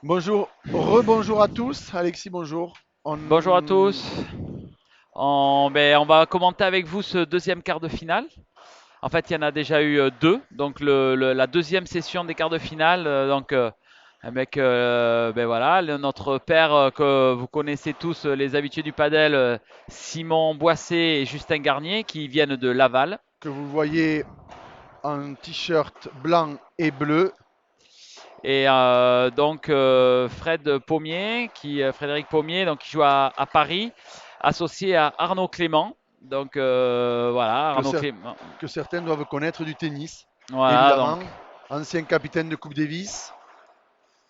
Bonjour, rebonjour à tous. Alexis, bonjour. Bonjour à On... tous. On va commenter avec vous ce deuxième quart de finale. En fait, il y en a déjà eu deux. Donc, la deuxième session des quarts de finale. Avec voilà, notre père que vous connaissez tous, les habitués du padel, Simon Boissé et Justin Garnier, qui viennent de Laval. Que vous voyez en t-shirt blanc et bleu. Et Frédéric Pommier, donc, qui joue à Paris, associé à Arnaud Clément. Donc voilà, que, Arnaud cer- Clément. que certains doivent connaître du tennis, Voilà, donc évidemment. Ancien capitaine de Coupe Davis.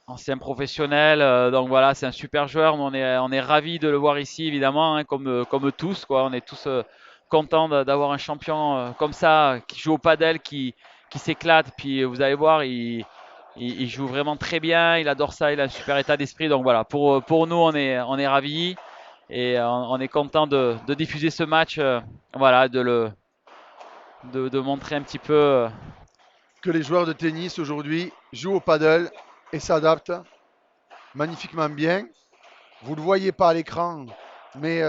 ancien professionnel. Donc voilà, c'est un super joueur. On est ravis de le voir ici, évidemment, hein, comme tous, quoi. On est tous contents d'avoir un champion comme ça, qui joue au padel, qui s'éclate. Puis vous allez voir, il joue vraiment très bien. Il adore ça. Il a un super état d'esprit. Donc voilà, pour nous, on est ravis. Et on est content de diffuser ce match, voilà, de montrer un petit peu. Que les joueurs de tennis aujourd'hui jouent au paddle et s'adaptent magnifiquement bien. Vous ne le voyez pas à l'écran, mais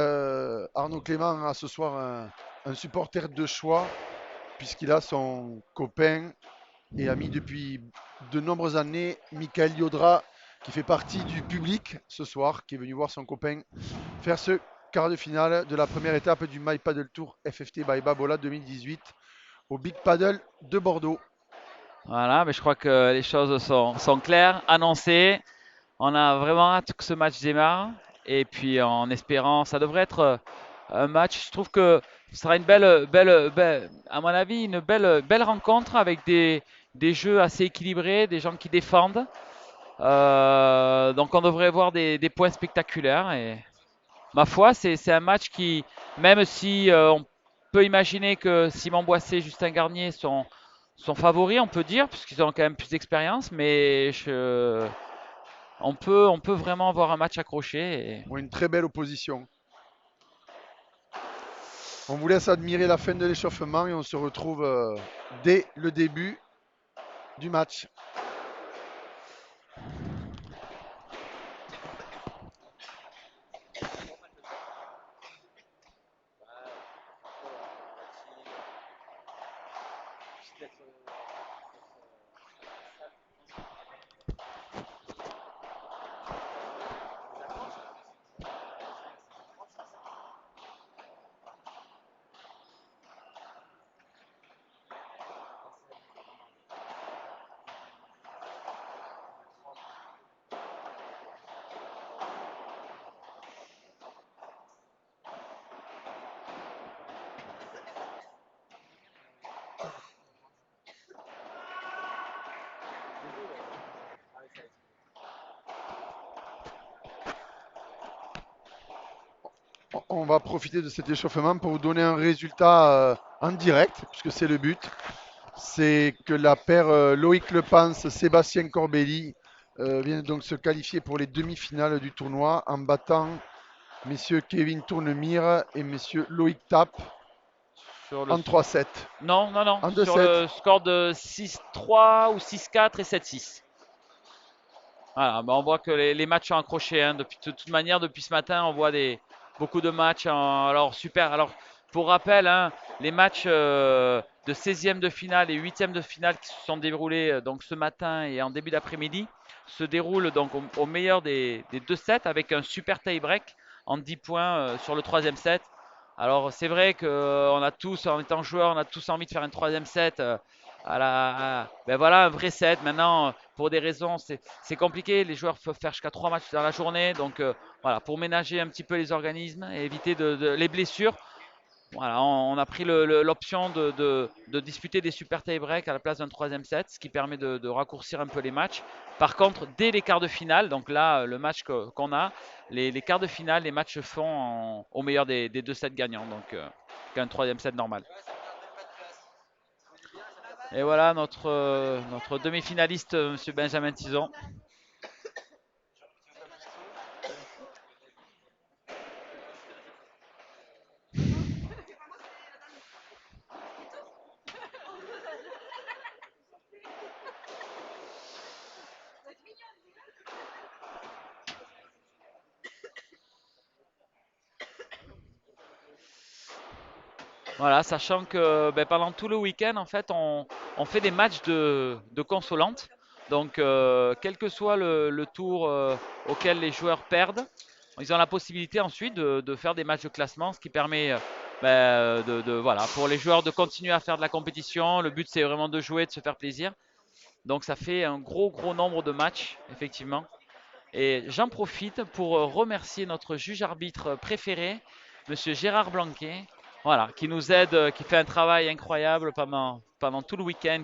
Arnaud Clément a ce soir un supporter de choix, puisqu'il a son copain et ami depuis de nombreuses années, Michael Yodra, qui fait partie du public ce soir, qui est venu voir son copain faire ce quart de finale de la première étape du My Paddle Tour FFT by Babola 2018 au Big Paddle de Bordeaux. Voilà, mais je crois que les choses sont claires, annoncées. On a vraiment hâte que ce match démarre. Et puis en espérant, ça devrait être un match. Je trouve que ce sera une à mon avis, une belle rencontre avec des jeux assez équilibrés, des gens qui défendent. Donc on devrait voir des points spectaculaires. Et ma foi, c'est un match qui, même si on peut imaginer que Simon Boissé et Justin Garnier sont favoris, on peut dire, puisqu'ils ont quand même plus d'expérience, mais on peut vraiment avoir un match accroché. Ont une très belle opposition. On vous laisse admirer la fin de l'échauffement et on se retrouve dès le début du match. On va profiter de cet échauffement pour vous donner un résultat en direct, puisque c'est le but. C'est que la paire Loïc Lepance, Sébastien Corbelli vient donc se qualifier pour les demi-finales du tournoi en battant messieurs Kevin Tournemire et messieurs Loïc Tap Sur le, en 3-7. non, non, non, En sur 2-7. le score de 6-3 ou 6-4 et 7-6. Voilà, on voit que les matchs sont accrochés, hein. De toute manière, depuis ce matin, on voit beaucoup de matchs. Alors, super. Alors, pour rappel, hein, les matchs de 16e de finale et 8e de finale qui se sont déroulés donc ce matin et en début d'après-midi se déroulent donc au meilleur des deux sets avec un super tie-break en 10 points sur le troisième set. Alors, c'est vrai qu'on a tous, en étant joueur, on a tous envie de faire un troisième set. Ben voilà, un vrai set. Maintenant, pour des raisons, c'est compliqué. Les joueurs peuvent faire jusqu'à 3 matchs dans la journée. Donc voilà, pour ménager un petit peu les organismes et éviter les blessures, voilà, on a pris l'option de disputer des super tie-break à la place d'un troisième set, ce qui permet de raccourcir un peu les matchs. Par contre, dès les quarts de finale, donc là, le match qu'on a, les quarts de finale, les matchs se font au meilleur des deux sets gagnants, donc qu'un troisième set normal. Et voilà notre demi-finaliste, Monsieur Benjamin Tison. Voilà, sachant que ben, pendant tout le week-end, en fait, on fait des matchs de consolantes. Donc, quel que soit le tour auquel les joueurs perdent, ils ont la possibilité ensuite de faire des matchs de classement, ce qui permet ben, voilà, pour les joueurs de continuer à faire de la compétition. Le but, c'est vraiment de jouer, de se faire plaisir. Donc, ça fait un gros nombre de matchs, effectivement. Et j'en profite pour remercier notre juge arbitre préféré, Monsieur Gérard Blanquet, voilà, qui nous aide, qui fait un travail incroyable pendant tout le week-end.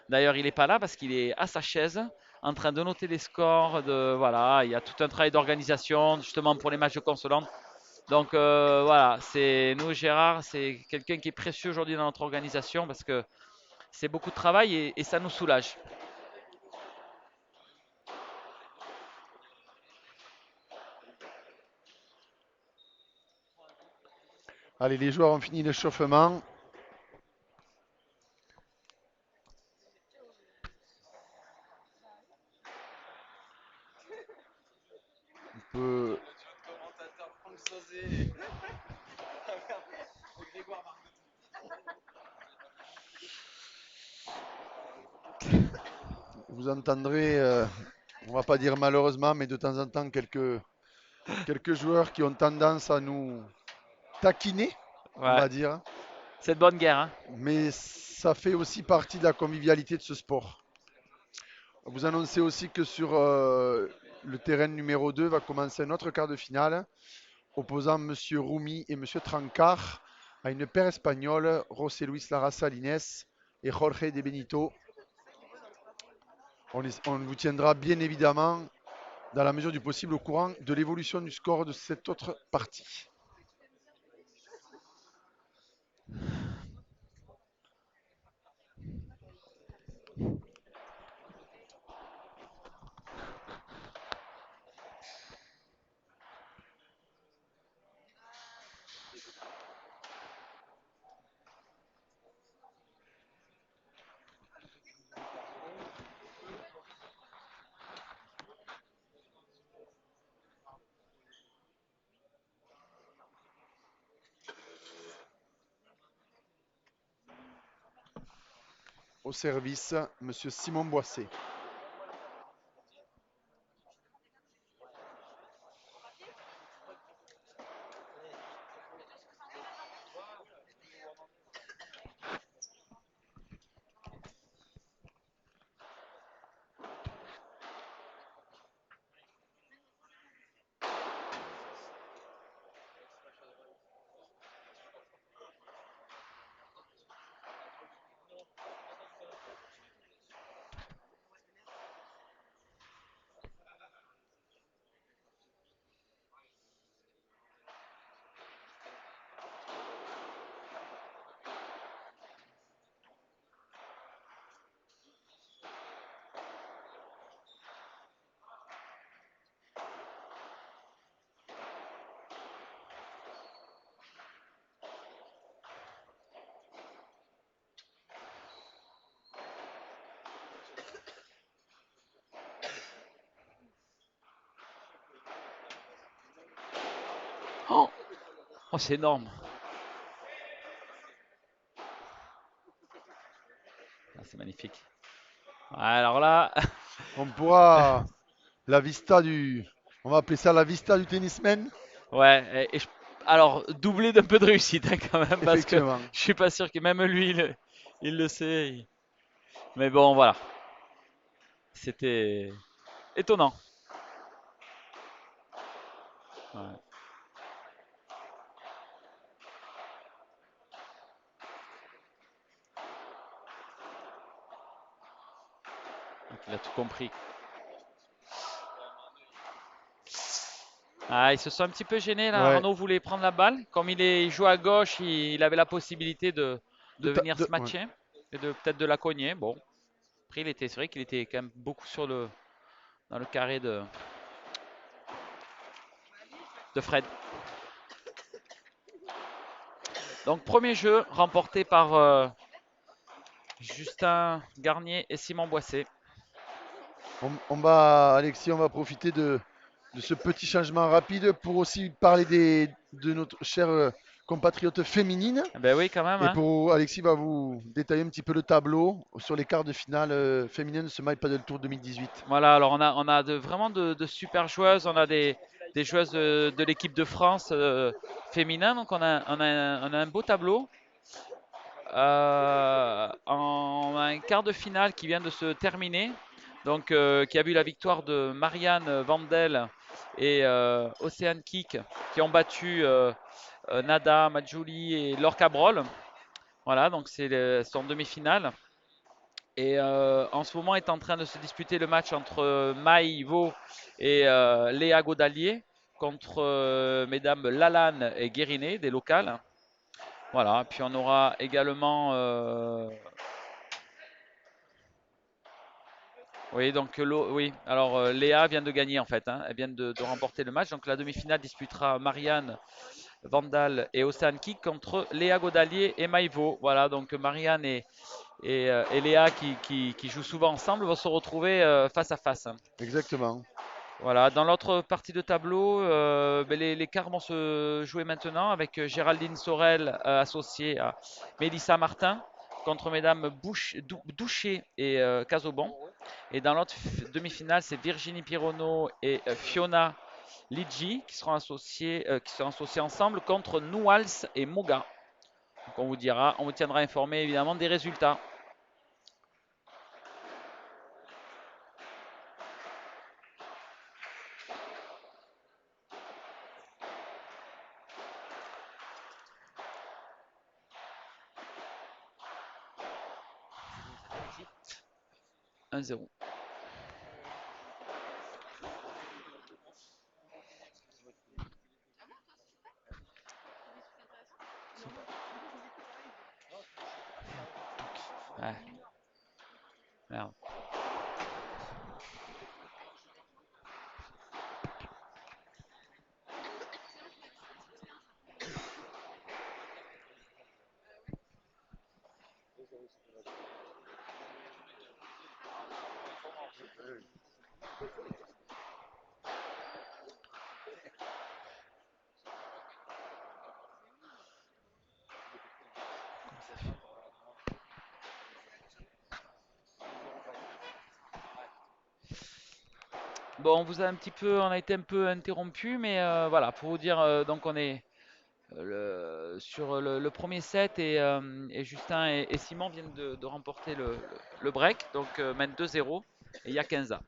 D'ailleurs, il n'est pas là parce qu'il est à sa chaise, en train de noter les scores. Voilà, il y a tout un travail d'organisation, justement pour les matchs de consolante. Donc voilà, c'est nous, Gérard, c'est quelqu'un qui est précieux aujourd'hui dans notre organisation parce que c'est beaucoup de travail et ça nous soulage. Allez, les joueurs ont fini l'échauffement. On peut... Vous entendrez, on va pas dire malheureusement, mais de temps en temps, quelques joueurs qui ont tendance à nous taquiner, on Ouais, va dire. c'est de bonne guerre, hein. Mais ça fait aussi partie de la convivialité de ce sport. Vous annoncez aussi que sur le terrain numéro 2 va commencer un autre quart de finale opposant Monsieur Rumi et Monsieur Trancard à une paire espagnole, José Luis Lara Salines et Jorge de Benito. On vous tiendra bien évidemment, dans la mesure du possible, au courant de l'évolution du score de cette autre partie. Au service, Monsieur Simon Boisset. Oh, oh, c'est énorme. Ah, c'est magnifique. Alors là, On pourra la vista du, on va appeler ça la vista du tennisman, ouais. Alors, doublé d'un peu de réussite hein, quand même, parce que effectivement. je suis pas sûr que même lui, il le sait. Mais bon, voilà. C'était étonnant. Ouais. Donc, il a tout compris. Ah, ils se sont un petit peu gênés là. Ouais. Arnaud voulait prendre la balle. Comme il joue à gauche, il avait la possibilité de venir se Ouais. matcher et de peut-être de la cogner. Bon, après, c'est vrai qu'il était quand même beaucoup dans le carré de Fred. Donc, premier jeu remporté par Justin Garnier et Simon Boisset. Alexis, on va profiter de ce petit changement rapide pour aussi parler de notre cher compatriote féminine. Ben oui, quand même, Et hein. pour Alexis va vous détailler un petit peu le tableau sur les quarts de finale féminine de ce My Paddle Tour 2018. Voilà, alors on a vraiment de super joueuses. On a des joueuses de l'équipe de France féminin. Donc on a un beau tableau. On a un quart de finale qui vient de se terminer. Donc qui a vu la victoire de Marianne Vandel et Océane Kik qui ont battu Nada, Majuli et Laure Cabrol. Voilà, donc c'est en demi-finale. Et en ce moment est en train de se disputer le match entre Maï Vo et Léa Godalier contre mesdames Lalanne et Guérinet, des locales. Voilà, puis on aura également. Oui, donc oui. Alors Léa vient de gagner en fait, hein. Elle vient de remporter le match. Donc la demi-finale disputera Marianne Vandal et Océane Kik contre Léa Godalier et Maïvo. Voilà, donc Marianne et Léa qui jouent souvent ensemble vont se retrouver face à face. Exactement. Voilà, dans l'autre partie de tableau, ben, les quarts vont se jouer maintenant avec Géraldine Sorel associée à Mélissa Martin contre mesdames Doucher et Casobon. Et dans l'autre demi-finale, c'est Virginie Pironneau et Fiona Lidji qui seront associés ensemble contre Nouals et Moga. Donc on vous tiendra informé évidemment des résultats. Un zéro. Ouais, merde. Bon, on a été un peu interrompu, mais voilà, pour vous dire, donc on est sur le premier set et Justin et Simon viennent de remporter le break, donc mènent 2-0 et il y a 15 ans.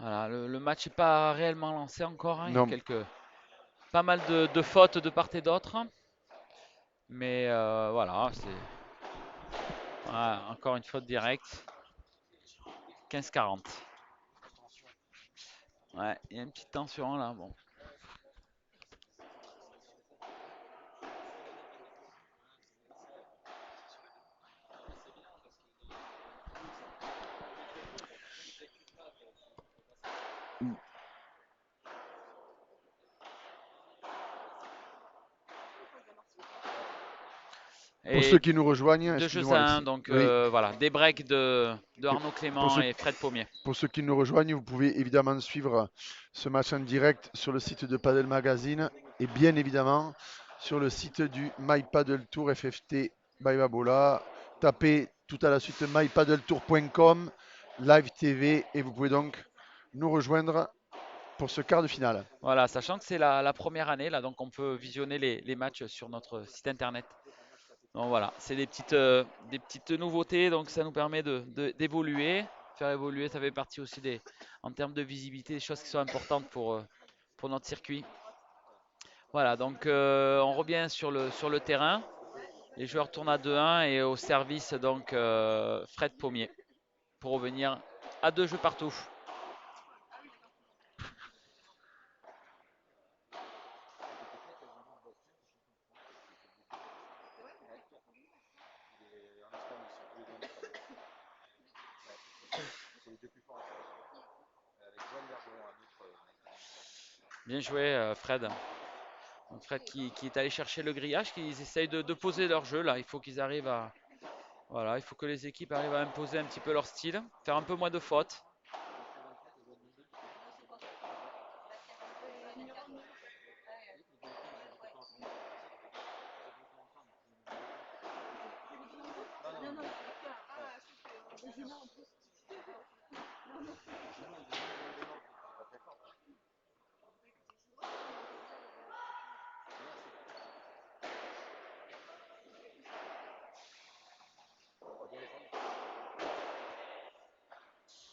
Voilà, le match n'est pas réellement lancé encore, hein. Il y a Non, pas mal de fautes de part et d'autre, mais voilà, voilà, encore une faute directe. 15-40. Ouais, il y a une petite tension là. Bon. pour ceux Et qui nous rejoignent, deux jeux excusez-moi à 1, Alexis. donc Oui, voilà, des breaks de et Arnaud pour Clément ceux, et Fred Pommier. pour ceux qui nous rejoignent, vous pouvez évidemment suivre ce match en direct sur le site de Paddle Magazine et bien évidemment sur le site du My Paddle Tour FFT by Babola. Tapez tout à la suite mypaddletour.com, live TV et vous pouvez donc nous rejoindre pour ce quart de finale. Voilà, sachant que c'est la première année, là, donc on peut visionner les matchs sur notre site internet. Donc voilà, c'est des petites nouveautés, donc ça nous permet d'évoluer, faire évoluer, ça fait partie aussi en termes de visibilité, des choses qui sont importantes pour notre circuit. Voilà, donc on revient sur le terrain. Les joueurs tournent à 2-1 et au service donc Fred Pommier pour revenir à 2 jeux partout. Bien joué Fred. Donc Fred qui est allé chercher le grillage, qu'ils essayent de poser leur jeu là. Il faut qu'ils arrivent à. Voilà, il faut que les équipes arrivent à imposer un petit peu leur style, faire un peu moins de fautes.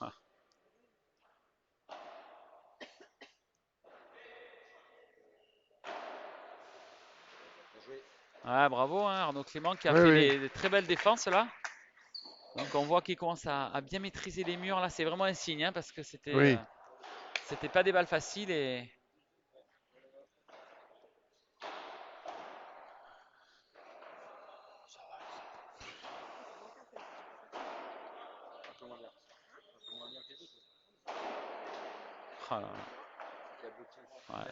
Ah. Ouais, bravo hein, Arnaud Clément qui a Oui, fait oui, des très belles défenses là. Donc on voit qu'il commence à bien maîtriser les murs là. C'est vraiment un signe hein, parce que oui. c'était pas des balles faciles et. Ah là là. Ouais.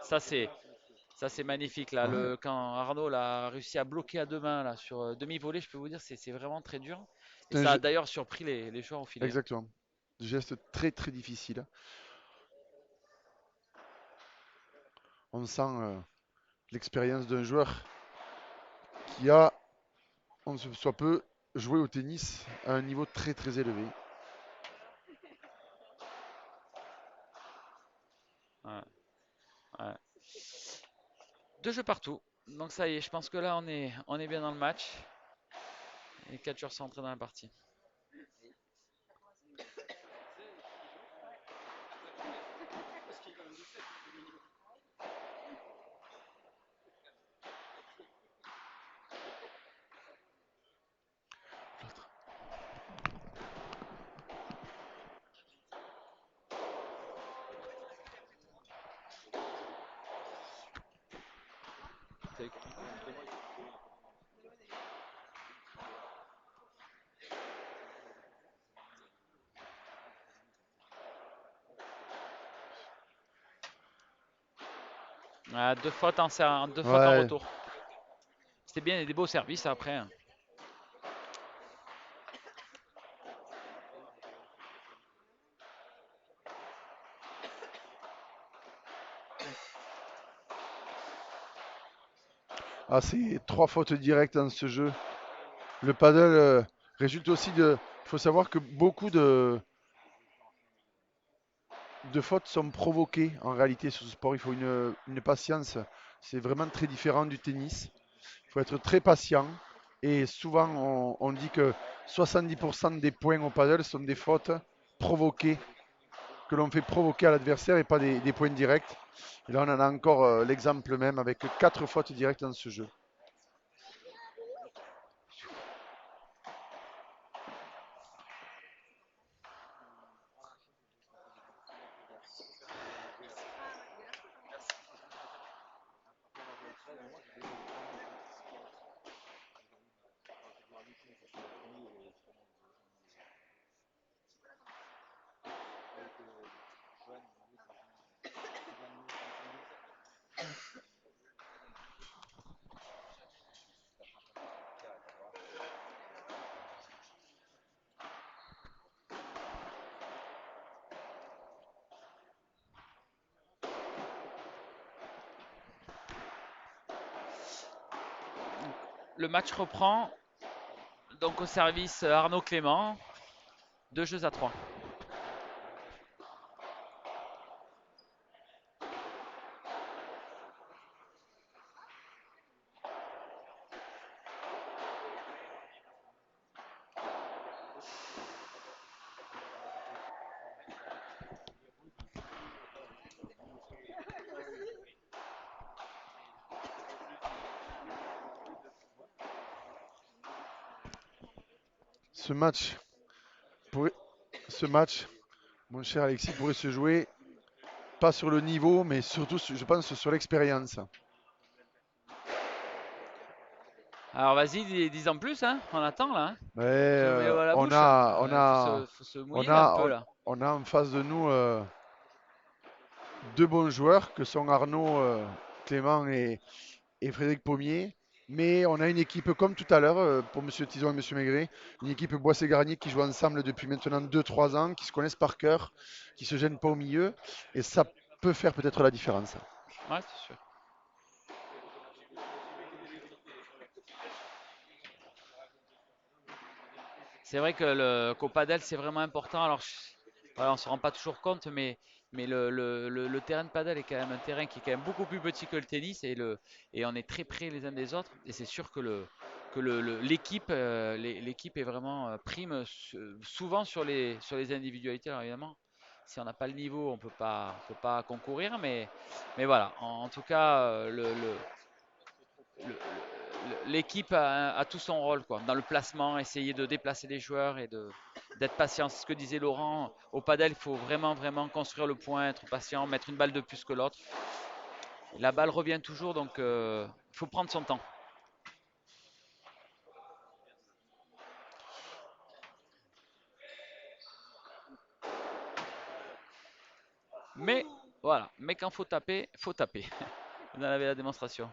Ça c'est Ça, c'est magnifique là. Ouais. Quand Arnaud a réussi à bloquer à deux mains là, sur demi-volée, je peux vous dire, c'est vraiment très dur. Et C'est un ça a jeu- d'ailleurs surpris les joueurs au filet, hein. Exactement. Geste très très difficile. On sent l'expérience d'un joueur qui a, on se soit peu, joué au tennis à un niveau très très élevé. Ouais, ouais. Deux jeux partout. Donc ça y est, je pense que là, on est bien dans le match. Et 4 joueurs sont entrés dans la partie. Deux fautes deux fautes en Ouais. retour. C'était bien des beaux services après, hein. Ah, c'est trois fautes directes dans ce jeu. Le paddle résulte aussi de. Il faut savoir que beaucoup de fautes sont provoquées en réalité sur ce sport. Il faut une patience. C'est vraiment très différent du tennis. Il faut être très patient. Et souvent, on dit que 70% des points au paddle sont des fautes provoquées, que l'on fait provoquer à l'adversaire et pas des points directs. Et là, on en a encore l'exemple même avec quatre fautes directes dans ce jeu. Le match reprend. Donc au service Arnaud Clément. Deux jeux à trois. Ce match, pourrait, ce match, mon cher Alexis, pourrait se jouer pas sur le niveau, mais surtout, je pense, sur l'expérience. Alors vas-y, dis en plus, hein. On attend là, hein. Mais Tu nous mets l'eau à la on bouche. a, on a, Faut se on mouiller là un a, peu on, là. on a en face de nous deux bons joueurs que sont Arnaud Clément et Frédéric Pommier. Mais on a une équipe comme tout à l'heure pour Monsieur Tison et Monsieur Maigret, une équipe Boissé-Garnier qui joue ensemble depuis maintenant 2 3 ans, qui se connaissent par cœur, qui se gênent pas au milieu. Et ça peut faire peut-être la différence. Ouais, c'est sûr. C'est vrai que qu'au padel, c'est vraiment important. Alors, voilà, on ne se rend pas toujours compte, mais le terrain de padel est quand même un terrain qui est quand même beaucoup plus petit que le tennis et on est très près les uns des autres. Et c'est sûr que l'équipe l'équipe est vraiment prime souvent sur les individualités. Alors évidemment, si on n'a pas le niveau, on peut pas concourir. Mais voilà, en tout cas, l'équipe a tout son rôle quoi. Dans le placement, essayer de déplacer les joueurs et d'être patient. C'est ce que disait Laurent. Au padel, il faut vraiment, vraiment construire le point, être patient, mettre une balle de plus que l'autre. La balle revient toujours, donc il faut prendre son temps. Mais voilà, mais quand faut taper, faut taper. Vous en avez la démonstration.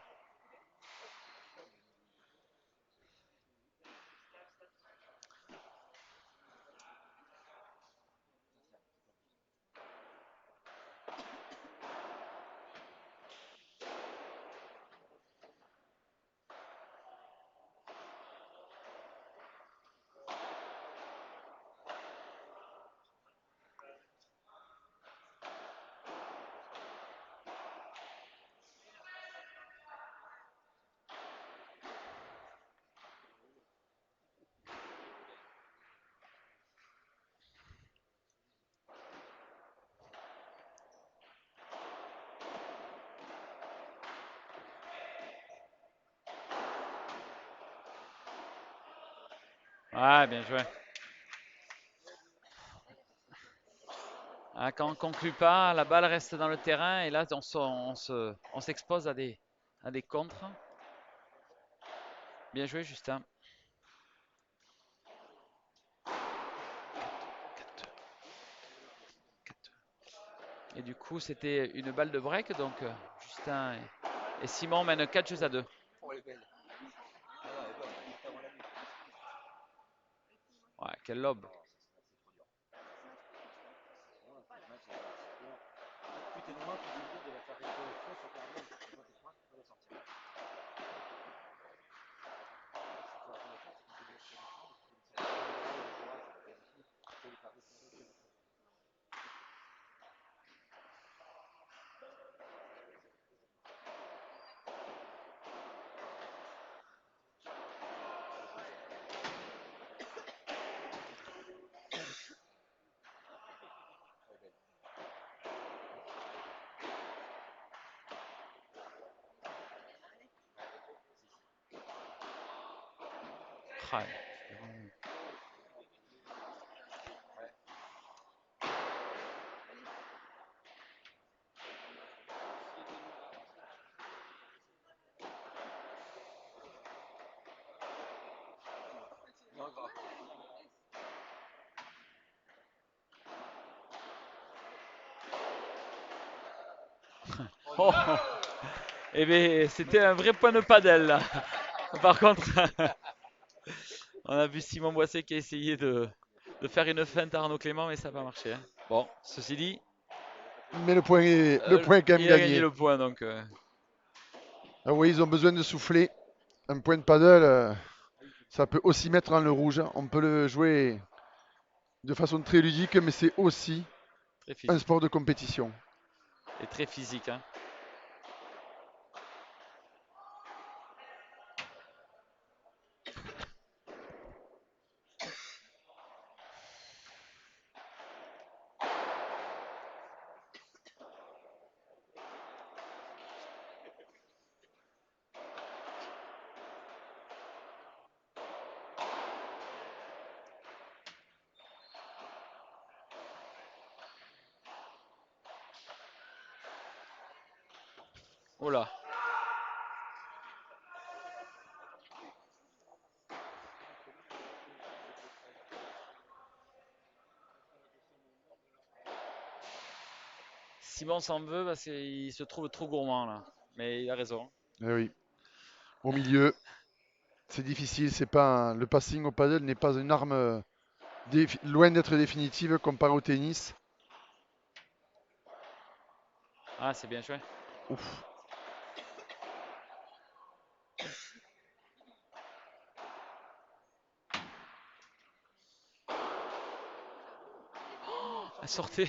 Ouais, bien joué. Ah, quand on ne conclut pas, la balle reste dans le terrain et là on s'expose à des contres. Bien joué, Justin. Et du coup, c'était une balle de break. Donc, Justin et Simon mènent 4 jeux à 2. Ouais, quel lob. Ah, oh, eh bien, c'était un vrai point de padel là. Par contre, on a vu Simon Boisset qui a essayé de faire une feinte à Arnaud Clément, mais ça n'a pas marché, hein. Bon, ceci dit, Mais le point est quand même il a gagné gagné. le point, donc Ah oui, ils ont besoin de souffler. Un point de paddle, ça peut aussi mettre en le rouge. On peut le jouer de façon très ludique, mais c'est aussi très un physique. sport de compétition. Et très physique, hein. Oh là. Simon s'en veut parce qu'il se trouve trop gourmand là. Mais il a raison. Eh oui. Au milieu, c'est difficile. C'est pas le passing au paddle n'est pas une arme loin d'être définitive comparé au tennis. Ah, c'est bien joué. Ouf. À sortir.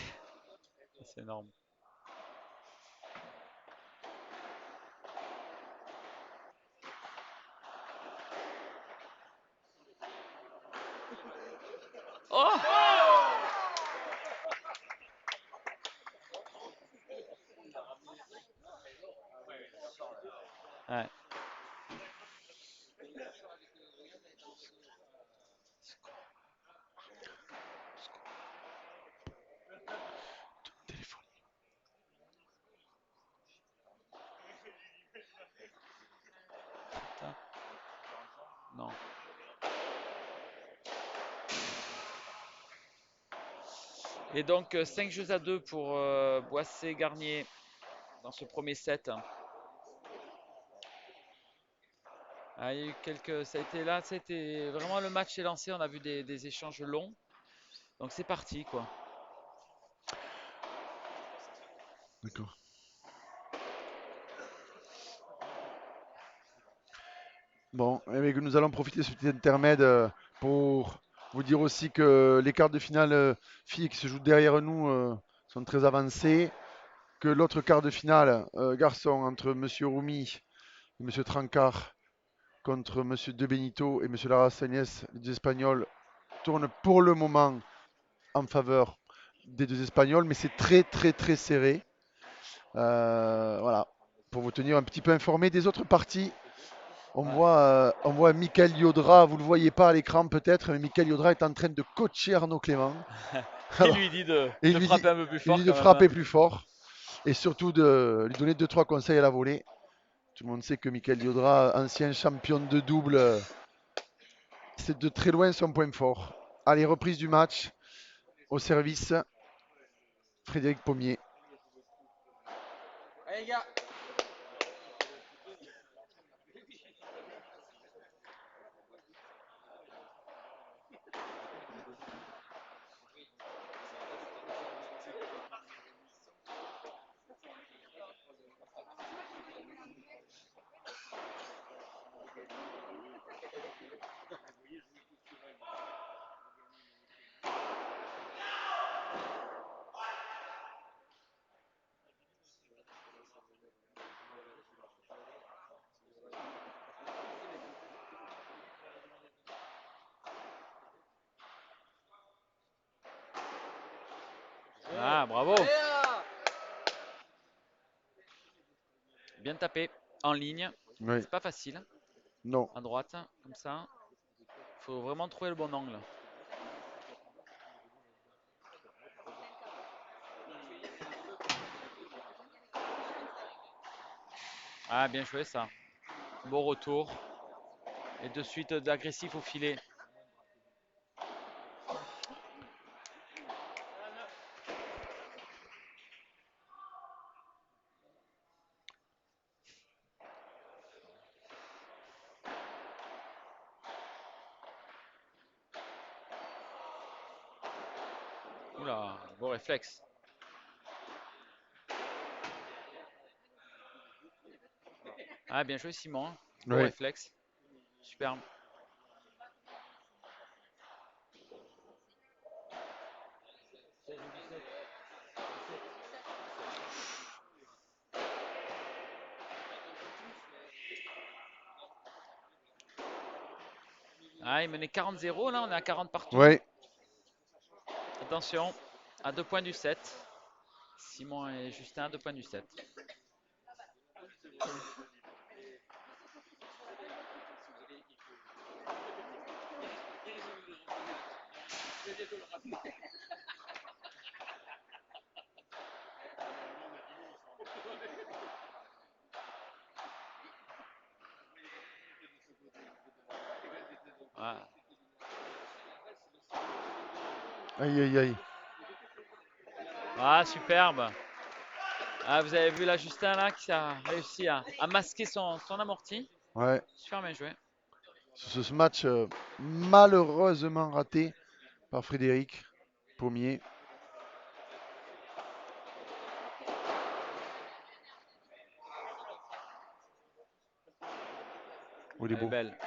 C'est énorme. Oh! Ouais. Téléphone. Putain. Non. Et donc 5 jeux à 2 pour Boissé-Garnier dans ce premier set. Ah, il y a eu quelques, ça a été là, c'était vraiment le match est lancé. On a vu des échanges longs. Donc c'est parti quoi. D'accord. Bon, eh bien, nous allons profiter de ce petit intermède pour vous dire aussi que les quarts de finale filles qui se jouent derrière nous sont très avancés. Que l'autre quart de finale garçon entre Monsieur Roumi et Monsieur Trancard contre Monsieur De Benito et Monsieur Larraçagnès, les deux Espagnols, tourne pour le moment en faveur des deux Espagnols, mais c'est très très très serré. Voilà, pour vous tenir un petit peu informé des autres parties. Ouais. On voit Michael Yodra, vous ne le voyez pas à l'écran peut-être, mais Michael Yodra est en train de coacher Arnaud Clément. Il Alors, lui dit et de frapper un peu plus il lui fort dit de quand même, hein. frapper plus fort et surtout de lui donner 2-3 conseils à la volée. Tout le monde sait que Michael Yodra, ancien champion de double, c'est de très loin son point fort. Allez, reprise du match au service, Frédéric Pommier. Allez les gars. Ah, bravo. Bien tapé en ligne. Oui, C'est pas facile. non. À droite, comme ça. Faut vraiment trouver le bon angle. Ah, bien joué ça. Beau retour. Et de suite d'agressif au filet. Oula, beau réflexe. Ah, bien joué Simon. Beau Oui. réflexe. Superbe. Ah, il menait 40-0. Là, on est à 40 partout. Oui. Attention, à 2 points du 7. Simon et Justin à 2 points du 7. Ah. Aïe, aïe, aïe. Ah, superbe. Ah, vous avez vu là Justin là qui a réussi à masquer son amorti. Ouais. Super bien joué. Ce match malheureusement raté par Frédéric Pommier. Oh, il est Elle est beau. belle.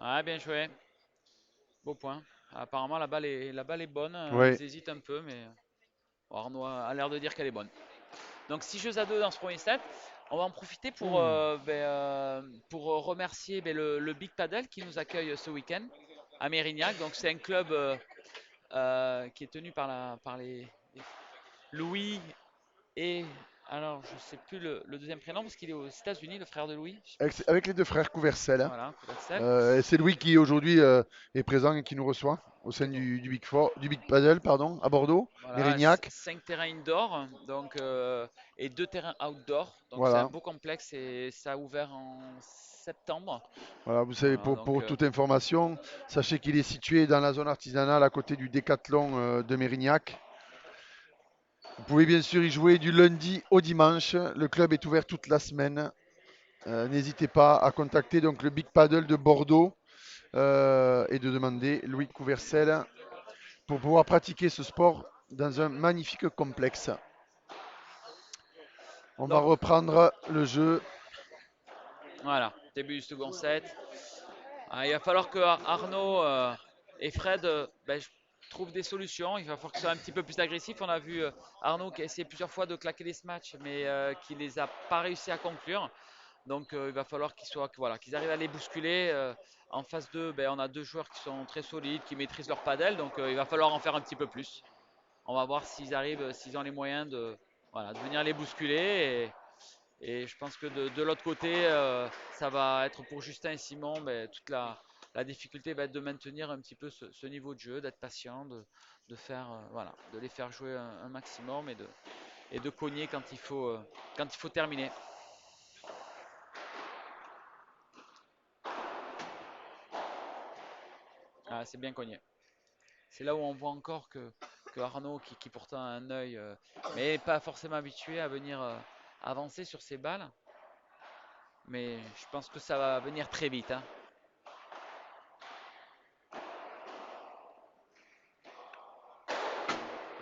Ah, bien joué. Beau point. Apparemment la balle est bonne. Ouais. Ils hésitent un peu, mais Arnaud a l'air de dire qu'elle est bonne. Donc 6 jeux à 2 dans ce premier set. On va en profiter Ouh. pour remercier le Big Paddle qui nous accueille ce week-end à Mérignac. Donc c'est un club qui est tenu par les Louis et alors je sais plus le deuxième prénom parce qu'il est aux États-Unis, le frère de Louis. Je sais Avec, plus. avec les deux frères Couvercel, hein. Voilà, Couvercel. Et c'est Louis qui aujourd'hui est présent et qui nous reçoit au sein du Big Four, du Big Paddle, pardon, à Bordeaux, Voilà, Mérignac. 5 terrains indoor donc, et 2 terrains outdoor. Donc c'est un Voilà. beau complexe et ça a ouvert en septembre. Voilà, vous savez, Voilà, donc pour toute information, sachez qu'il est situé dans la zone artisanale à côté du Décathlon de Mérignac. Vous pouvez bien sûr y jouer du lundi au dimanche. Le club est ouvert toute la semaine. N'hésitez pas à contacter donc le Big Paddle de Bordeaux et de demander Louis Couvercel pour pouvoir pratiquer ce sport dans un magnifique complexe. On va donc reprendre le jeu. voilà, début du second set. Ah, il va falloir que Arnaud et Fred trouvent des solutions. Il va falloir qu'ils soient un petit peu plus agressifs. On a vu Arnaud qui a essayé plusieurs fois de claquer les matchs, mais qui ne les a pas réussi à conclure. Donc il va falloir qu'ils arrivent à les bousculer. En face d'eux, on a deux joueurs qui sont très solides, qui maîtrisent leur padel. Donc il va falloir en faire un petit peu plus. On va voir s'ils arrivent, s'ils ont les moyens de venir les bousculer. Et je pense que de l'autre côté, ça va être pour Justin et Simon, toute la difficulté va être de maintenir un petit peu ce niveau de jeu, d'être patient, de faire, voilà, de les faire jouer un maximum et de cogner quand il faut terminer. Ah, c'est bien cogné. C'est là où on voit encore que Arnaud, qui pourtant a un œil, mais pas forcément habitué à venir avancer sur ses balles. Mais je pense que ça va venir très vite, hein.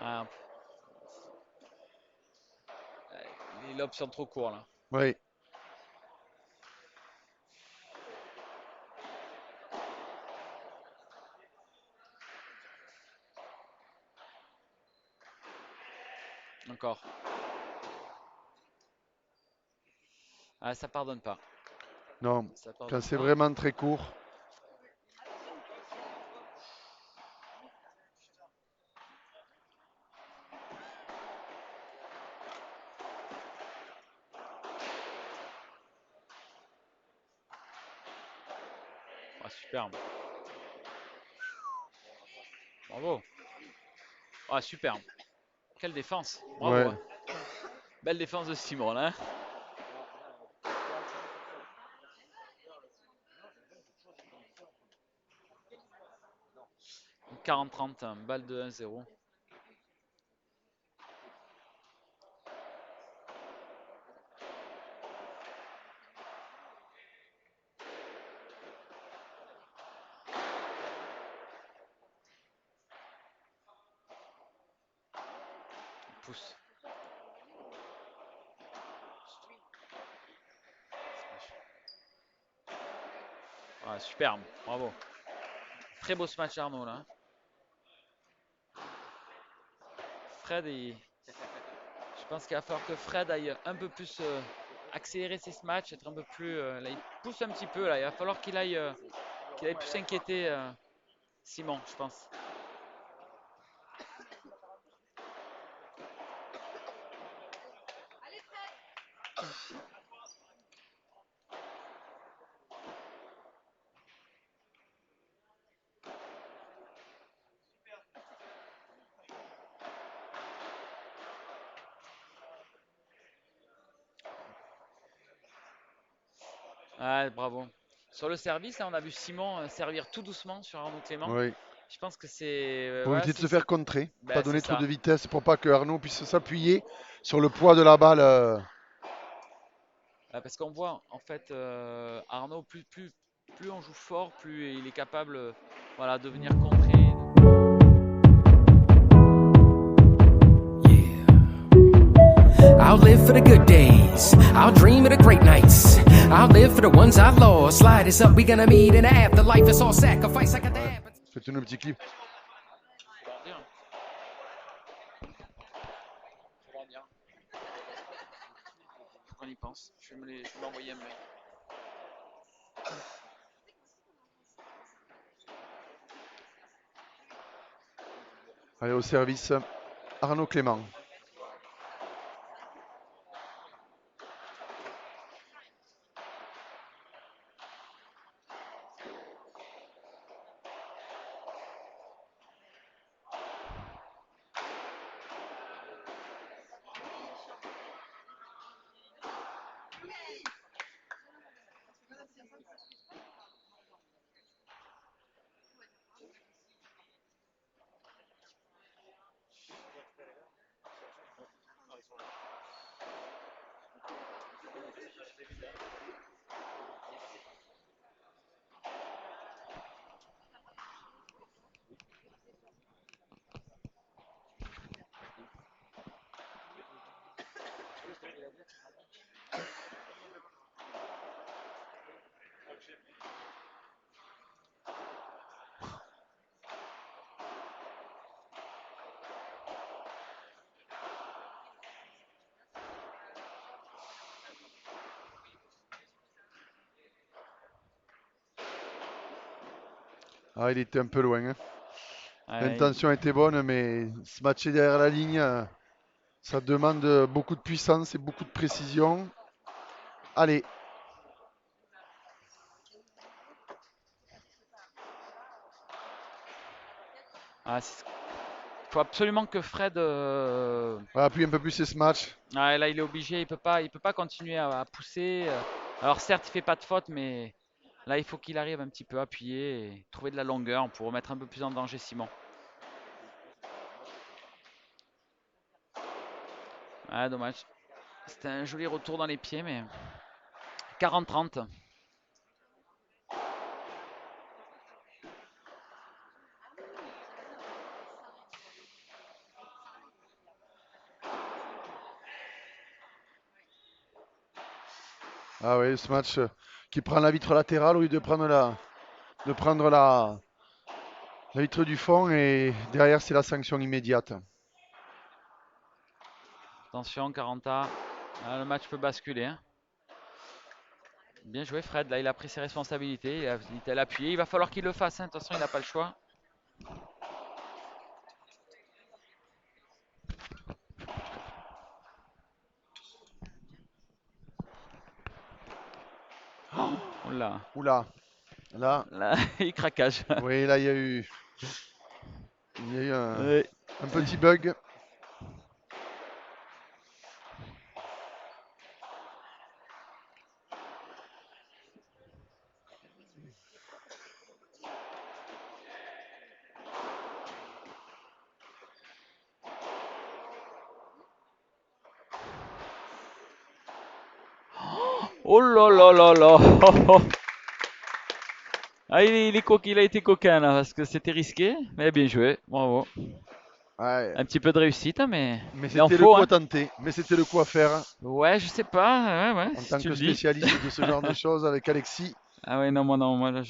Ah, les lobes sont trop courts là. Oui, Encore. Ah, ça pardonne pas. non, Ça quand pardonne c'est pas. vraiment très court. Ah, superbe. Bravo. Ah, superbe. Quelle défense. Bravo, Ouais, hein. Belle défense de Simon là, hein. 40-30, balle de 1-0. Pousse. Ah, superbe. Bravo. Très beau ce match Arnaud là, hein. Fred, je pense qu'il va falloir que Fred aille un peu plus accélérer ses matchs, être un peu plus. Là, il pousse un petit peu là. Il va falloir qu'il aille plus s'inquiéter Simon, je pense. Ouais, bravo. Sur le service, là, on a vu Simon servir tout doucement sur Arnaud Clément. Oui. Je pense que c'est Pour voilà, éviter de se faire contrer, pas ben, c'est donner trop ça. de vitesse pour pas que Arnaud puisse s'appuyer sur le poids de la balle. Parce qu'on voit, en fait, Arnaud, plus on joue fort, plus il est capable voilà, de venir contrer. I'll live for the good days. I'll dream of the great nights. I'll live for the ones I lost. Slide is up, we gonna meet in the afterlife. It's all sacrifice. I got the Ouais. habit. Faites-nous un petit clip. Faut qu'on y pense. Je vais me l'envoyer un mail. Allez, au service, Arnaud Clément. Ah, il était un peu loin, hein. Ouais, L'intention était bonne, mais se matcher derrière la ligne, ça demande beaucoup de puissance et beaucoup de précision. Allez, faut absolument que Fred. on va appuyer un peu plus sur ce match. Là, il est obligé, il peut pas continuer à pousser. Alors certes, il fait pas de faute, mais là, il faut qu'il arrive un petit peu à appuyer et trouver de la longueur pour remettre un peu plus en danger Simon. Ah, dommage. C'était un joli retour dans les pieds, mais 40-30. Ah oui, ce match qui prend la vitre latérale au lieu de prendre la vitre du fond et derrière c'est la sanction immédiate. Attention, 40. Le match peut basculer, hein. Bien joué Fred, là il a pris ses responsabilités, il a appuyé, il va falloir qu'il le fasse, hein. De toute façon il n'a pas le choix. Oula, Oula, là, là, il craquage. oui, là il y a eu Ouais. un petit bug. Oh là là là là. Ah, il a été coquin là parce que c'était risqué, mais bien joué, bravo. Ouais, Un petit peu de réussite, hein, mais mais en c'était le faux, coup hein. à tenter, mais c'était le coup à faire Ouais, je sais pas, ouais, en si tant tu que le dis. spécialiste de ce genre de choses avec Alexis. Ah ouais, non, moi là,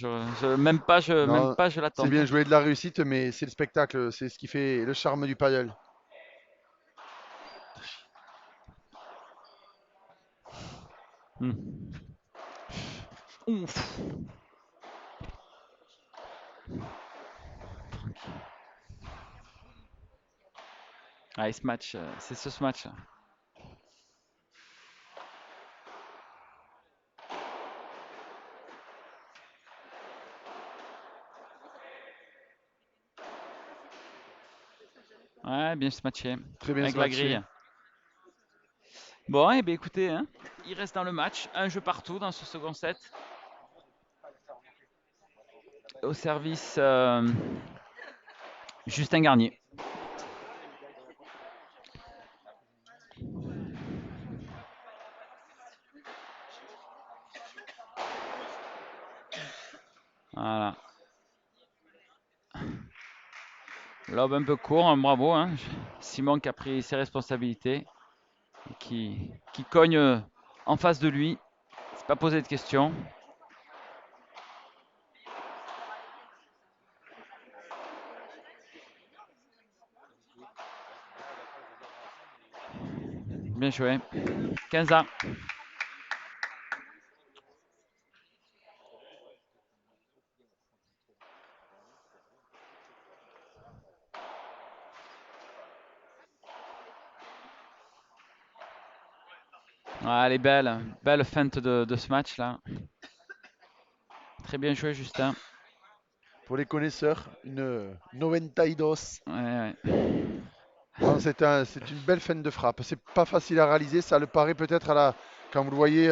même Non, pas, je c'est l'attente. bien joué de la réussite, mais c'est le spectacle, c'est ce qui fait le charme du paddle. Hmm. Ouf. Ah, ce match, c'est ce match. Ouais, bien se matché Très bien avec ce la match. grille. Bon, et bien écoutez, hein, il reste dans le match. Un jeu partout dans ce second set. Au service, Justin Garnier. Voilà. Lob un peu court, hein, bravo. Hein. Simon qui a pris ses responsabilités. Qui cogne en face de lui. C'est pas posé de questions. Bien joué. 15 ans. Ah, elle est belle. Belle feinte de ce match là. Très bien joué, Justin. Pour les connaisseurs, une 92. Ouais. Non, c'est une belle fin de frappe. C'est pas facile à réaliser, ça le paraît peut-être quand vous le voyez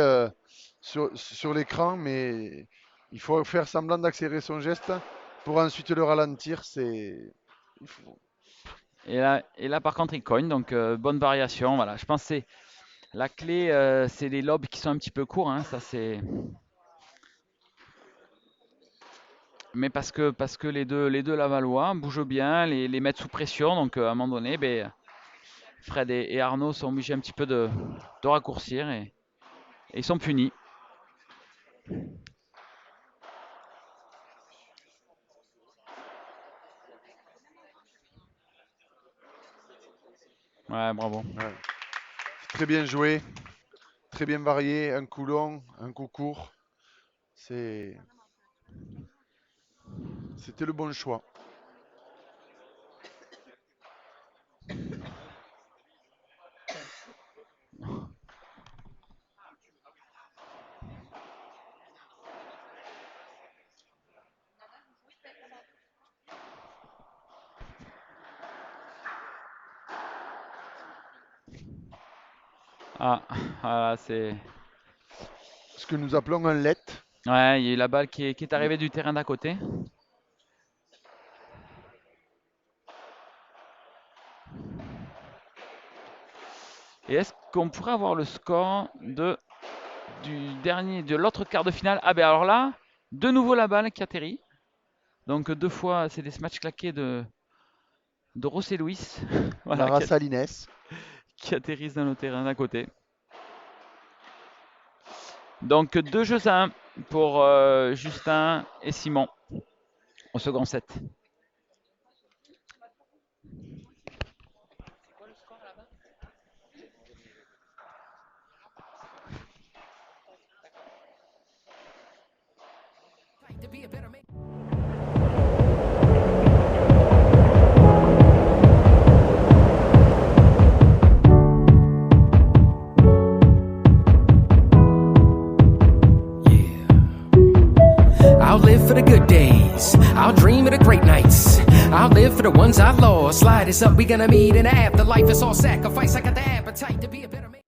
sur l'écran, mais il faut faire semblant d'accélérer son geste pour ensuite le ralentir. Il faut- Et là, par contre, il cogne. Donc, bonne variation. Voilà. Je pense que c'est la clé, c'est les lobes qui sont un petit peu courts. Hein. Ça, c'est. Mais parce que les deux Lavallois bougent bien, les mettent sous pression. Donc, à un moment donné, ben, Fred et Arnaud sont obligés un petit peu de raccourcir et ils sont punis. Ouais, bravo. ouais. Très bien joué, très bien varié, un coup long, un coup court. C'était le bon choix. Ah, voilà, c'est. Ce que nous appelons un let. Ouais, il y a eu la balle qui est arrivée du terrain d'à côté. Et est-ce qu'on pourrait avoir le score de l'autre quart de finale? Ah ben alors là, de nouveau la balle qui atterrit. Donc deux fois, c'est des matchs claqués de José Luis. Voilà, Lara Salines. qui atterrissent dans le terrain d'à côté. Donc 2 jeux à 1 pour Justin et Simon au second set. To be a better man. I'll live for the good days. I'll dream of the great nights. I'll live for the ones I lost. Slide is up, we gonna meet in the afterlife. It's all sacrifice. I got the appetite to be a better man.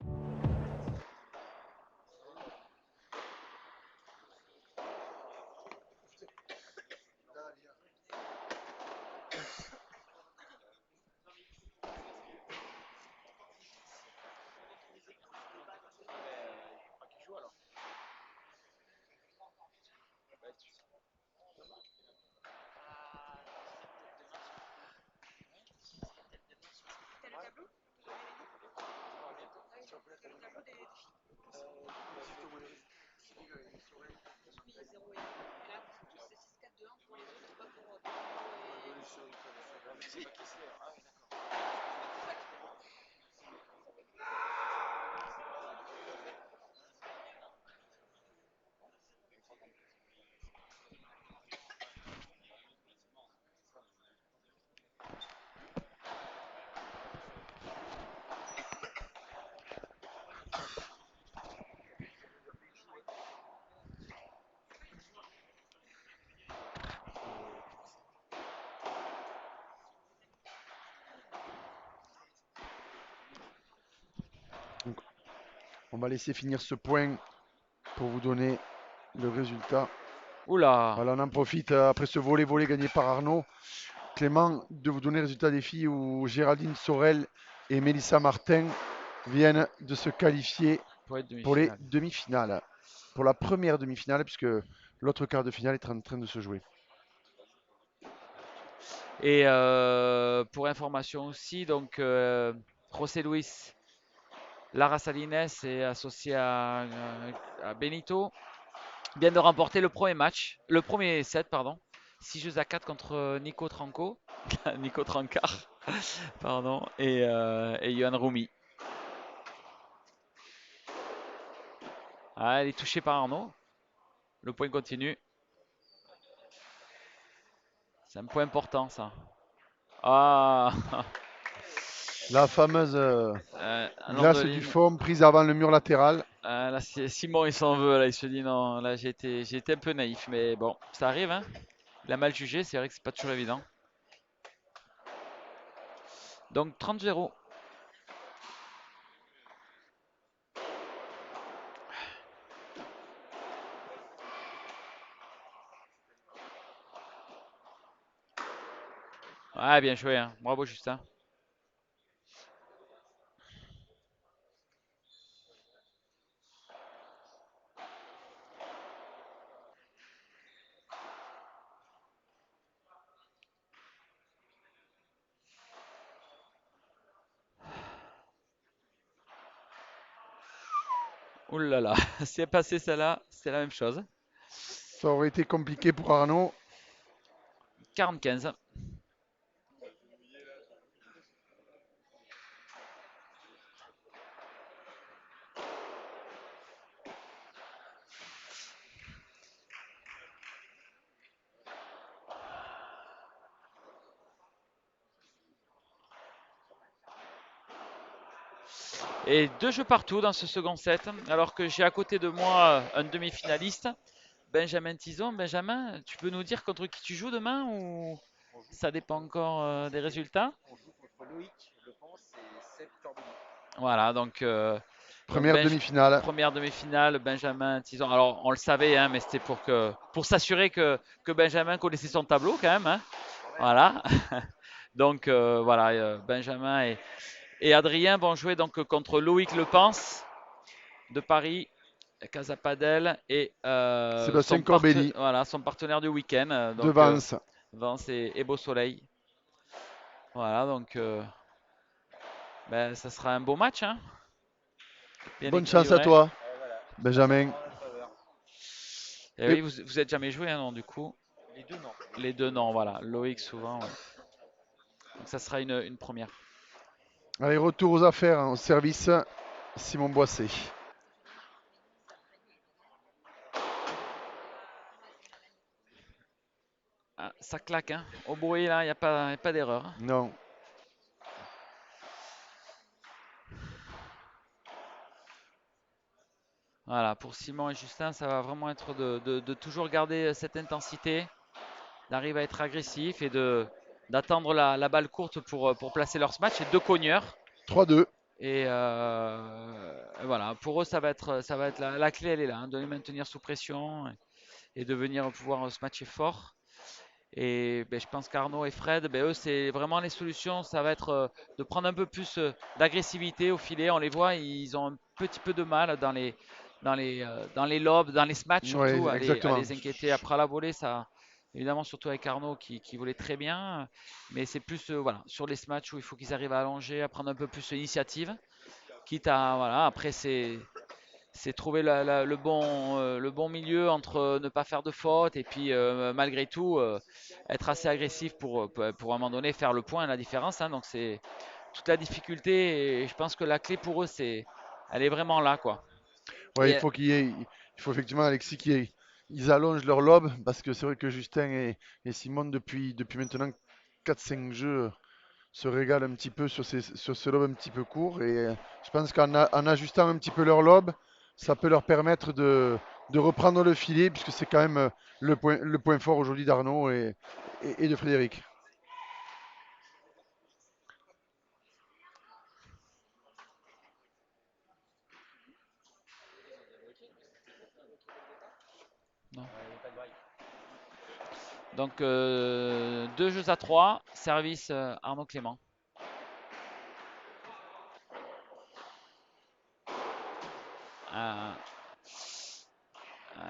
On va laisser finir ce point pour vous donner le résultat. Oula. Voilà, on en profite après ce volley gagné par Arnaud. Clément, de vous donner le résultat des filles où Géraldine Sorel et Mélissa Martin viennent de se qualifier Pour les pour les demi-finales. demi-finales. Pour la première demi-finale, puisque l'autre quart de finale est en train de se jouer. Et pour information aussi, donc José Luis Lara Salines est associé à Benito. Vient de remporter le premier set, pardon. 6 jeux à 4 contre Nico Tranco, Nico Trancard, pardon, et Johan Rumi. Ah, elle est touchée par Arnaud. Le point continue. C'est un point important, ça. Ah, La fameuse glace du Landeline. fond prise avant le mur latéral. Ah, là, Simon, il s'en veut. Là, il se dit non. Là, j'ai été un peu naïf, mais bon, ça arrive. Hein. Il a mal jugé. C'est vrai que c'est pas toujours évident. Donc 30-0. Ah, bien joué. Hein. Bravo, Justin. Ouh là là. Si elle passait celle-là, c'est la même chose. Ça aurait été compliqué pour Arnaud. 40-15. Et 2 jeux partout dans ce second set. Alors que j'ai à côté de moi un demi-finaliste, Benjamin Tison. Benjamin, tu peux nous dire contre qui tu joues demain ou ça dépend encore des résultats? On joue contre Loïc, je pense, et Seb Corbelli. Voilà, donc Première demi-finale. première demi-finale, Benjamin Tison. Alors on le savait, hein, mais c'était pour s'assurer que Benjamin connaissait son tableau quand même. Hein. Voilà. Donc voilà, Benjamin et Adrien vont jouer donc contre Loïc Lepens de Paris, Casa Padel et Sébastien Corbelli voilà, son partenaire du week-end, de donc Vence. Vence et Beau Soleil. Voilà, donc ben, ça sera un beau match. Hein. Bien Bonne chance à équilibré. toi, Ouais, voilà. Benjamin. En notre faveur. Et oui, vous êtes jamais joué, hein, non, du coup. Les deux, non. Les deux, non, voilà. Loïc, souvent. Ouais. Donc ça sera une première. Allez, retour aux affaires, hein, au service, Simon Boissé. Ah, ça claque, hein. Au bruit, là, il n'y a pas d'erreur. Hein. Non. Voilà, pour Simon et Justin, ça va vraiment être de toujours garder cette intensité, d'arriver à être agressif et d'attendre la balle courte pour placer leur smash. Et deux cogneurs. 3-2. Et voilà, pour eux, ça va être la clé, elle est là, hein, de les maintenir sous pression et de venir pouvoir se matcher fort. Et ben, je pense qu'Arnaud et Fred, ben, eux, c'est vraiment les solutions. Ça va être de prendre un peu plus d'agressivité au filet. On les voit, ils ont un petit peu de mal dans les lobes, dans les smatchs Ouais, surtout, à exactement. les inquiéter. Après la volée, ça, évidemment, surtout avec Arnaud qui volait très bien. Mais c'est plus voilà, sur les smatchs où il faut qu'ils arrivent à allonger, à prendre un peu plus d'initiative. Quitte à, voilà, après, c'est trouver le bon milieu entre ne pas faire de fautes et puis malgré tout être assez agressif pour à un moment donné faire le point, la différence. Hein. Donc c'est toute la difficulté et je pense que la clé pour eux, elle est vraiment là. Quoi. Ouais, Et, il faut effectivement, Alexis, ils allongent leur lob parce que c'est vrai que Justin et Simon, depuis maintenant 4-5 jeux, se régalent un petit peu sur ces lobes un petit peu courts. Et je pense en ajustant un petit peu leur lob, ça peut leur permettre de reprendre le filet, puisque c'est quand même le point fort aujourd'hui d'Arnaud et de Frédéric. Non. Ouais, il y a pas de bail. Donc 2 jeux à 3, service Arnaud Clément. Euh, euh,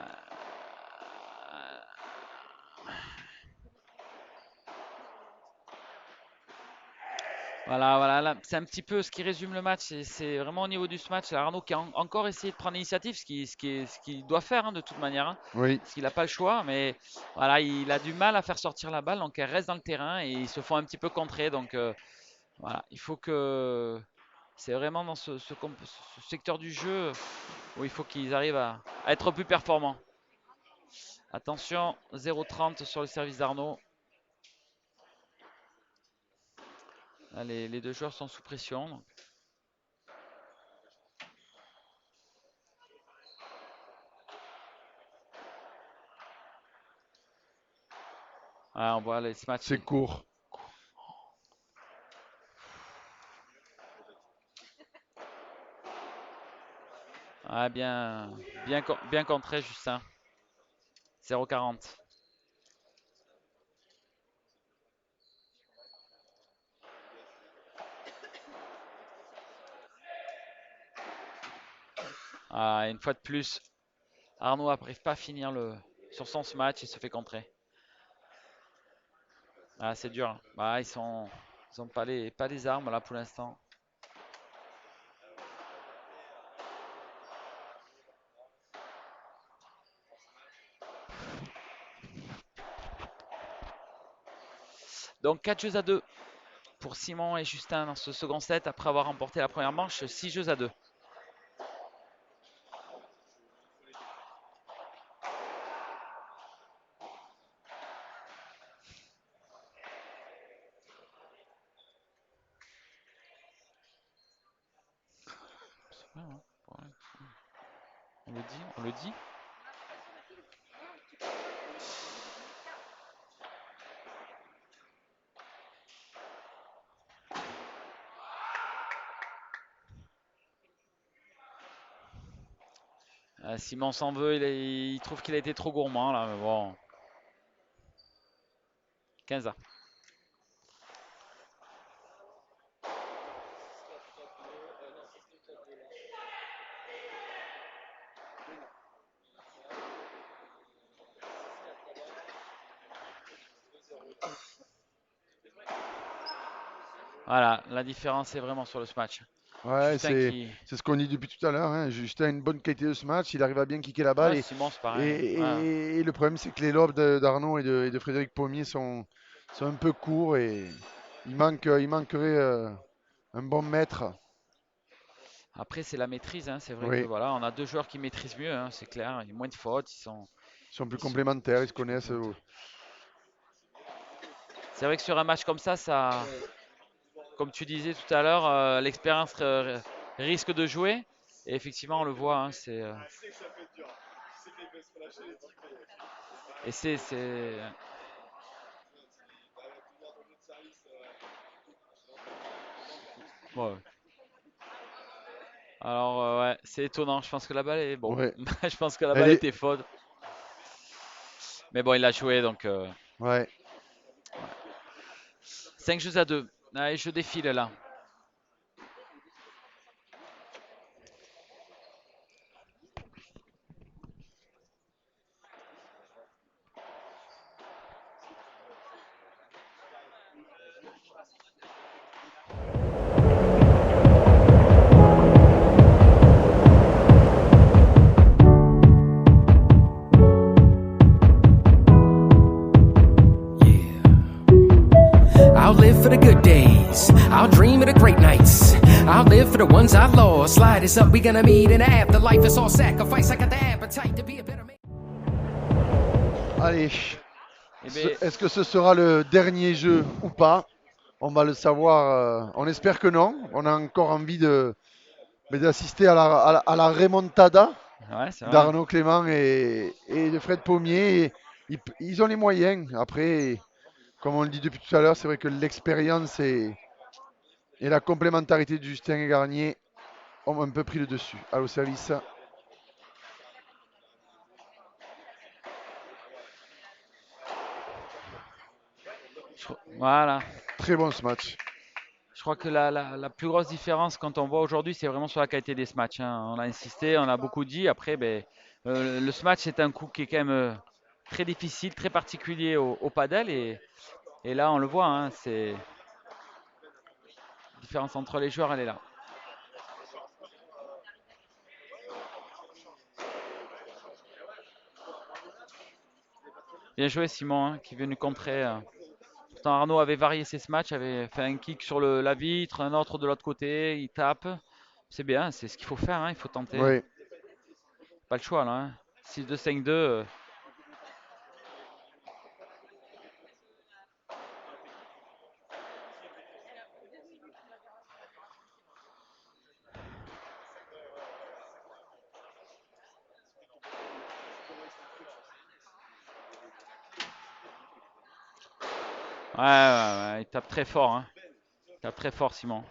voilà, là, c'est un petit peu ce qui résume le match. C'est vraiment au niveau du match, c'est Arnaud qui a encore essayé de prendre l'initiative, ce qu'il doit faire, hein, de toute manière, hein, Oui, parce qu'il n'a pas le choix. Mais voilà, il a du mal à faire sortir la balle, donc elle reste dans le terrain et ils se font un petit peu contrer. Donc voilà, il faut que c'est vraiment dans ce secteur du jeu où il faut qu'ils arrivent à être plus performants. Attention, 0,30 sur le service d'Arnaud. Là, les deux joueurs sont sous pression. Donc. Voilà, on voit les matchs. c'est court. Ah, bien contré, Justin. 0,40. Ah, une fois de plus, Arnaud n'arrive pas à finir sur son match et se fait contrer. Ah, c'est dur, hein. Bah, ils ont pas les armes là pour l'instant. Donc 4 jeux à 2 pour Simon et Justin dans ce second set après avoir remporté la première manche, 6 jeux à 2. C'est pas, hein. Ouais. On le dit. Simon s'en veut, il trouve qu'il a été trop gourmand là, mais bon. 15 ans. Voilà, la différence est vraiment sur le match. Ouais, Justin qui. c'est ce qu'on dit depuis tout à l'heure, hein. Justin a une bonne qualité de ce match, il arrive à bien kicker la balle. Ouais, Simon, c'est pareil, hein. Et le problème, c'est que les lobes d'Arnaud et de Frédéric Pommier sont un peu courts et il manquerait un bon maître. Après, c'est la maîtrise, hein. C'est vrai que Oui, voilà, on a deux joueurs qui maîtrisent mieux, hein, c'est clair. Il y a moins de fautes, ils sont plus ils sont, complémentaires, ils se plus connaissent. complémentaires. C'est vrai que sur un match comme ça, comme tu disais tout à l'heure, l'expérience risque de jouer. Et effectivement, on le voit, hein, et ouais. Alors ouais, c'est étonnant. Je pense que la balle est bon. Ouais. Je pense que la Elle balle est... était faute. Mais bon, il a joué donc. Ouais. 5 jeux à 2. Allez, je défile là. I'll live for the good days. I'll dream of the great nights. I'll live for the ones I lost. Slide is up, we gonna meet in the afterlife. It's all sacrifice. I got the appetite to be a better man. Allez. Eh ben, Est-ce que ce sera le dernier jeu ou pas? On va le savoir. On espère que non. On a encore envie d'assister à la remontada ouais, c'est vrai. d'Arnaud Clément et de Fred Pommier. Et ils ont les moyens. Après, comme on le dit depuis tout à l'heure, c'est vrai que l'expérience et la complémentarité de Justin et Garnier ont un peu pris le dessus. Allô, service. Voilà. Très bon ce match. Je crois que la plus grosse différence quand on voit aujourd'hui, c'est vraiment sur la qualité des matchs, hein. On a insisté, on a beaucoup dit. Après, ben, le smash, c'est un coup qui est quand même très difficile, très particulier au padel. Et là, on le voit, hein, la différence entre les joueurs, elle est là. Bien joué, Simon, hein, qui est venu contrer. Pourtant, Arnaud avait varié ses matchs, avait fait un kick sur la vitre, un autre de l'autre côté, il tape. C'est bien, c'est ce qu'il faut faire, hein, il faut tenter. Oui. Pas le choix là, hein. 6-2, 5-2. Ouais, il tape très fort, hein. Il tape très fort, Simon.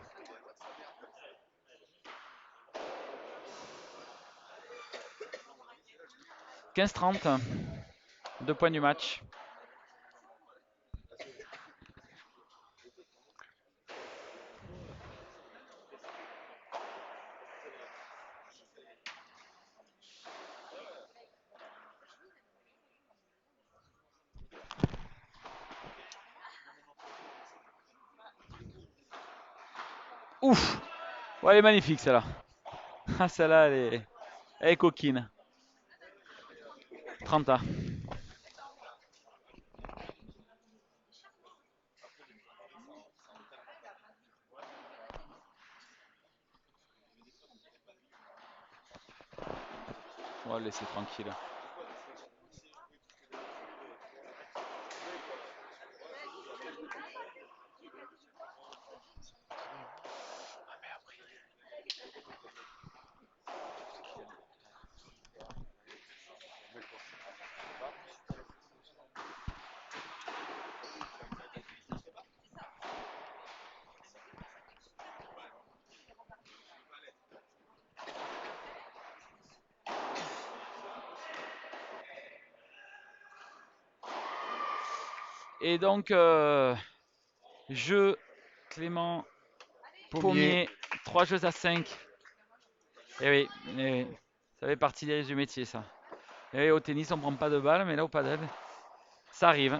« 15-30, 2 points du match. Ouf! Ouais, elle est magnifique celle-là. Ah, celle-là, elle est coquine. 30 ans. On va le laisser tranquille. Et donc, jeu Clément Pommier, 3 jeux à 5. Eh oui, ça fait partie du métier ça. Et oui, au tennis, on prend pas de balles, mais là au padel, ça arrive.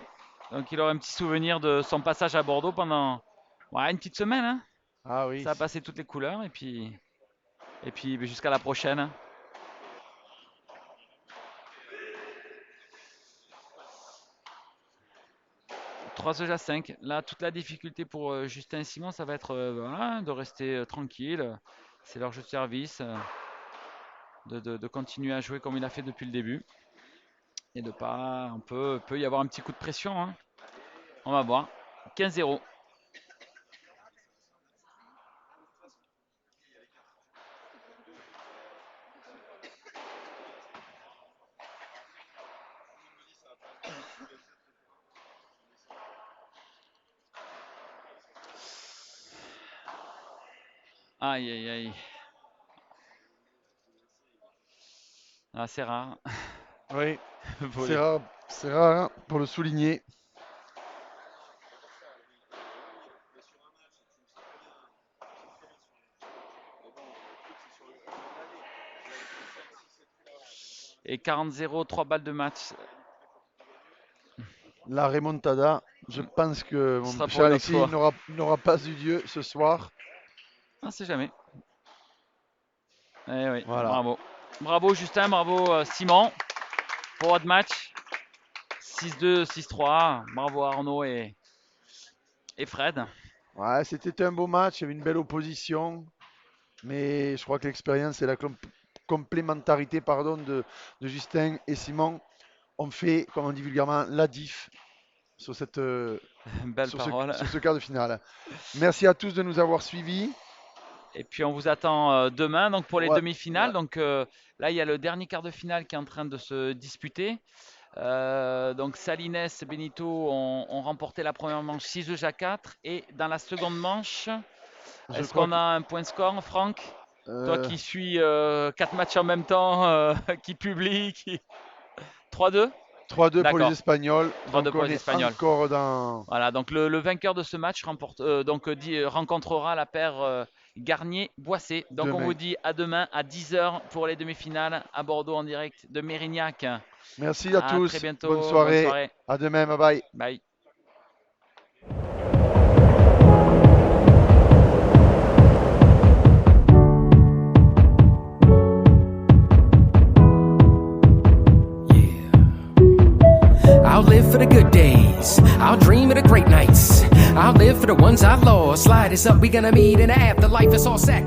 Donc il aura un petit souvenir de son passage à Bordeaux pendant ouais, une petite semaine, hein. Ah oui. Ça a passé toutes les couleurs et puis ben, jusqu'à la prochaine, hein. 3 jeux à 5. Là, toute la difficulté pour Justin Simon, ça va être voilà, de rester tranquille. C'est leur jeu de service, de continuer à jouer comme il a fait depuis le début. Et de pas. Peut y avoir un petit coup de pression, hein. On va voir. 15-0. Aïe aïe aïe. Ah, c'est rare. Oui. Volé. C'est rare hein, pour le souligner. Et 40-0, 3 balles de match. La remontada. Je pense que Ce mon sera pour cher une autre Alexis fois. n'aura pas eu Dieu ce soir. On sait jamais. Eh oui, Voilà. bravo. Bravo Justin, bravo Simon pour votre match. 6-2, 6-3. Bravo Arnaud et Fred. Ouais, c'était un beau match. Il y avait une belle opposition. Mais je crois que l'expérience et la complémentarité pardon, de Justin et Simon ont fait, comme on dit vulgairement, la diff sur, Belle parole. sur ce quart de finale. Merci à tous de nous avoir suivis. Et puis on vous attend demain donc pour les Ouais, demi-finales. ouais. Donc là, il y a le dernier quart de finale qui est en train de se disputer. Donc Salines et Benito ont remporté la première manche 6-2 à 4. Et dans la seconde manche, Je est-ce crois qu'on que a un point score, Franck? Toi euh, qui suis 4 matchs en même temps, qui publie, 3-2? 3-2 pour les D'accord. Espagnols. 3-2 Donc pour on les est Espagnols. encore dans. Voilà, donc le vainqueur de ce match rencontrera la paire Garnier-Boissé. Donc on Demain. vous dit à demain à 10h pour les demi-finales à Bordeaux en direct de Mérignac. Merci à tous. Très bientôt. Bonne soirée. À demain. Bye bye. Bye. I'll live for the good days. I'll dream of the great nights. I'll live for the ones I lost. Slide us up, we gonna meet in the afterlife. It's all sacrifice.